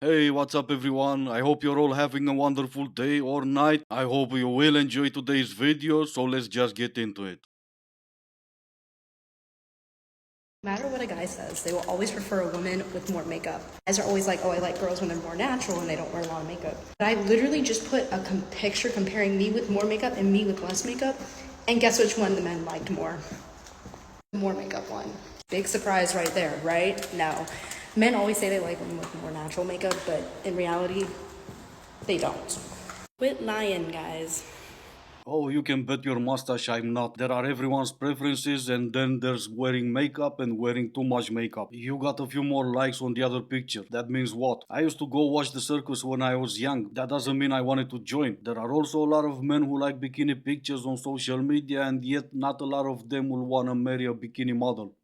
Hey, what's up everyone? I hope you're all having a wonderful day or night. I hope you will enjoy today's video, so let's just get into it. No matter what a guy says, they will always prefer a woman with more makeup. Guys are always like, oh, I like girls when they're more natural and they don't wear a lot of makeup. But I literally just put a picture comparing me with more makeup and me with less makeup, and guess which one the men liked more? The more makeup one. Big surprise right there, right? No. Men always say they like women with more natural makeup, but in reality, they don't. Quit lying, guys. Oh, you can bet your mustache I'm not. There are everyone's preferences, and then there's wearing makeup and wearing too much makeup. You got a few more likes on the other picture. That means what? I used to go watch the circus when I was young. That doesn't mean I wanted to join. There are also a lot of men who like bikini pictures on social media, and yet not a lot of them will wanna marry a bikini model.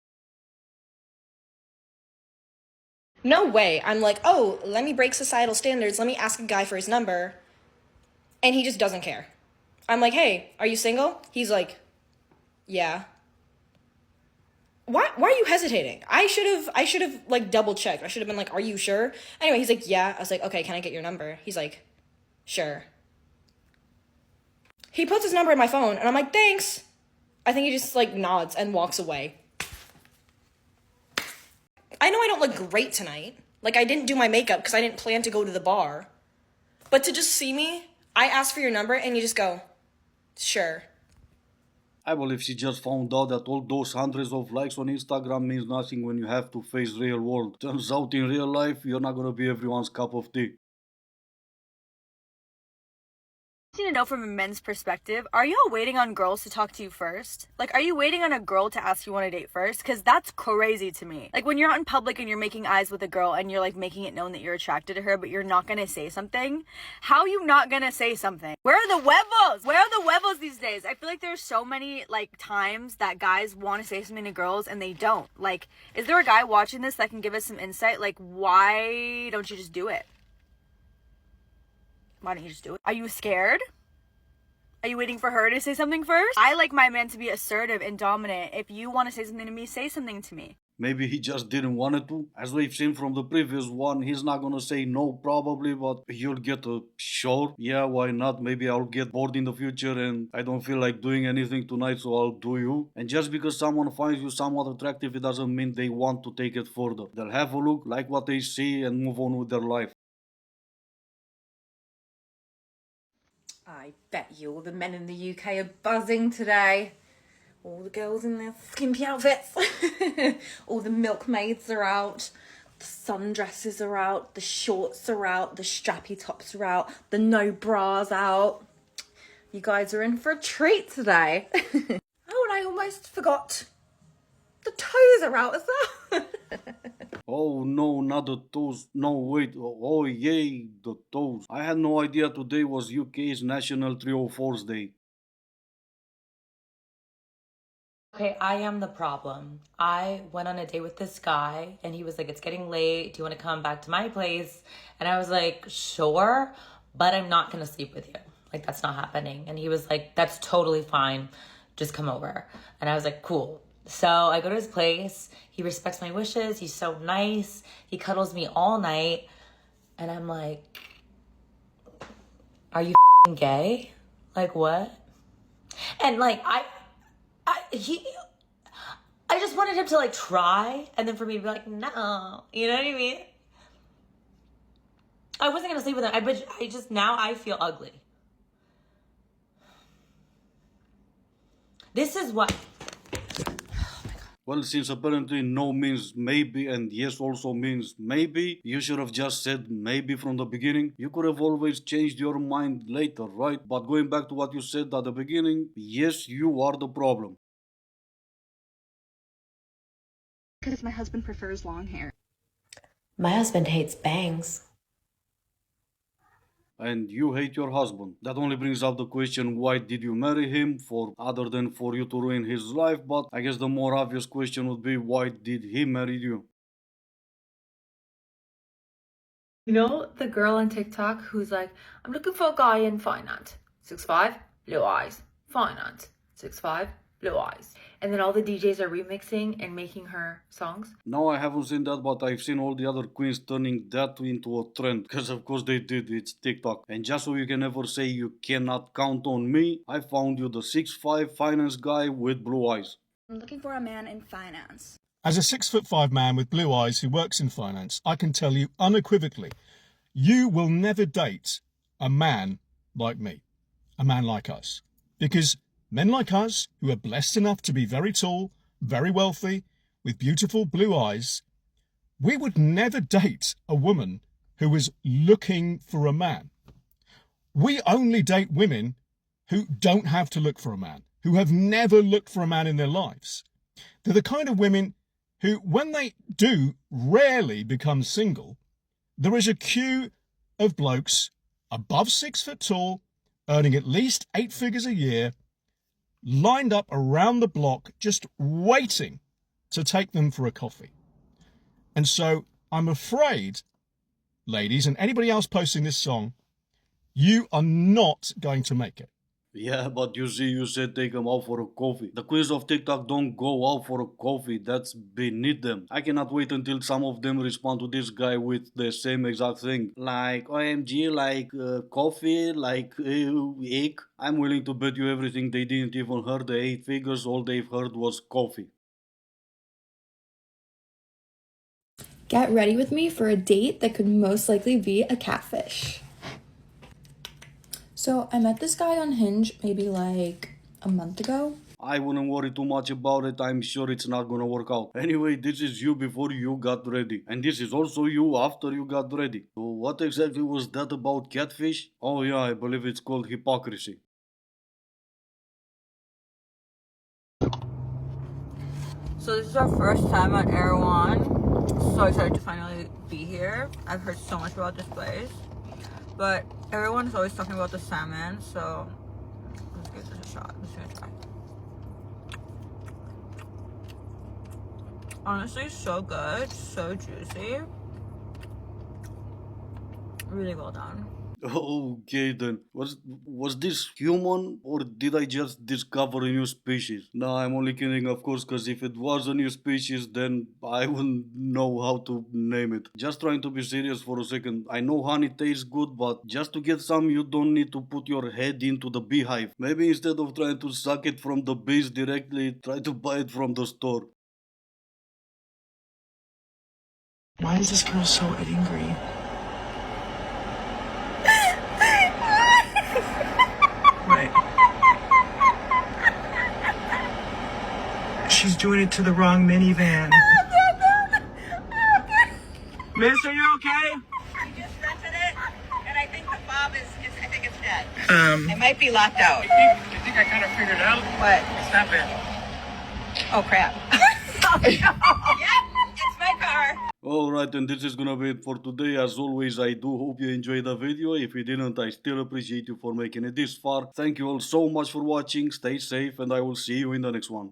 No way. I'm like, oh, let me break societal standards. Let me ask a guy for his number. And he just doesn't care. I'm like, hey, are you single? He's like, yeah. Why are you hesitating? I should have like double checked. I should have been like, are you sure? Anyway, he's like, yeah. I was like, okay, can I get your number? He's like, sure. He puts his number in my phone and I'm like, thanks. I think he just like nods and walks away. I know I don't look great tonight. Like I didn't do my makeup because I didn't plan to go to the bar. But to just see me, I ask for your number and you just go, sure. I believe she just found out that all those hundreds of likes on Instagram means nothing when you have to face real world. Turns out in real life, you're not gonna be everyone's cup of tea. To know from a men's perspective, are y'all waiting on girls to talk to you first? Like, are you waiting on a girl to ask you on a date first? Because that's crazy to me. Like, when you're out in public and you're making eyes with a girl and you're like making it known that you're attracted to her, but you're not gonna say something. How are you not gonna say something? Where are the huevos? Where are the huevos these days? I feel like there's so many like times that guys want to say something to girls and they don't. Like, is there a guy watching this that can give us some insight? Like, why don't you just do it? Why don't you just do it? Are you scared? Are you waiting for her to say something first? I like my man to be assertive and dominant. If you want to say something to me, say something to me. Maybe he just didn't want it to. As we've seen from the previous one, he's not gonna say no probably, but you'll get a sure. Yeah, why not? Maybe I'll get bored in the future and I don't feel like doing anything tonight, so I'll do you. And just because someone finds you somewhat attractive, it doesn't mean they want to take it further. They'll have a look, like what they see, and move on with their life. I bet you all the men in the UK are buzzing today. All the girls in their skimpy outfits. All the milkmaids are out. The sundresses are out. The shorts are out. The strappy tops are out. The no bras out. You guys are in for a treat today. Oh, and I almost forgot. The toes are out as well. Oh no, not the toes. No, wait. Oh, yay, the toes. I had no idea today was UK's National 304's Day. Okay, I am the problem. I went on a date with this guy and he was like, it's getting late. Do you want to come back to my place? And I was like, sure, but I'm not going to sleep with you. Like, that's not happening. And he was like, that's totally fine. Just come over. And I was like, cool. So I go to his place. He respects my wishes. He's so nice. He cuddles me all night. And I'm like, are you gay? Like, what? And like, I just wanted him to like try and then for me to be like, no, you know what I mean? I wasn't gonna sleep with him. Now I feel ugly. This is what. Well, since apparently no means maybe and yes also means maybe, you should have just said maybe from the beginning. You could have always changed your mind later, right? But going back to what you said at the beginning, yes, you are the problem. Because my husband prefers long hair. My husband hates bangs. And you hate your husband. That only brings up the question, why did you marry him? For other than for you to ruin his life, but I guess the more obvious question would be, why did he marry you? You know the girl on TikTok who's like, I'm looking for a guy in finance. 6'5", blue eyes, finance. 6'5", Blue Eyes. And then all the DJs are remixing and making her songs. No, I haven't seen that, but I've seen all the other queens turning that into a trend. Because of course they did, it's TikTok. And just so you can never say you cannot count on me, I found you the 6'5" finance guy with blue eyes. I'm looking for a man in finance. As a 6'5" man with blue eyes who works in finance, I can tell you unequivocally, you will never date a man like me, a man like us. Because men like us, who are blessed enough to be very tall, very wealthy, with beautiful blue eyes, we would never date a woman who is looking for a man. We only date women who don't have to look for a man, who have never looked for a man in their lives. They're the kind of women who, when they do rarely become single, there is a queue of blokes above 6 foot tall, earning at least 8 figures a year, lined up around the block, just waiting to take them for a coffee. And so I'm afraid, ladies, and anybody else posting this song, you are not going to make it. Yeah, but you see, you said take them out for a coffee. The queens of TikTok don't go out for a coffee. That's beneath them. I cannot wait until some of them respond to this guy with the same exact thing. Like, OMG, like coffee, like egg. I'm willing to bet you everything they didn't even heard the 8 figures. All they've heard was coffee. Get ready with me for a date that could most likely be a catfish. So I met this guy on Hinge maybe like a month ago. I wouldn't worry too much about it. I'm sure it's not gonna work out. Anyway, this is you before you got ready. And this is also you after you got ready. So what exactly was that about Catfish? Oh yeah, I believe it's called hypocrisy. So this is our first time at Erewhon. So excited to finally be here. I've heard so much about this place. But everyone is always talking about the salmon, so let's give this a shot. I'm just gonna try. Honestly, so good, so juicy. Really well done. Okay then, was this human or did I just discover a new species? No, I'm only kidding, of course, because if it was a new species, then I wouldn't know how to name it. Just trying to be serious for a second. I know honey tastes good, but just to get some, you don't need to put your head into the beehive. Maybe instead of trying to suck it from the bees directly, try to buy it from the store. Why is this girl so angry? Right. She's doing it to the wrong minivan. Miss, are you okay? I just rented it, and I think the fob is I think it's dead. It might be locked out. You think I kind of figured it out? What? Stop it. Oh, crap. Yep, it's my car. Alright, and this is gonna be it for today. As always, I do hope you enjoyed the video. If you didn't, I still appreciate you for making it this far. Thank you all so much for watching. Stay safe, and I will see you in the next one.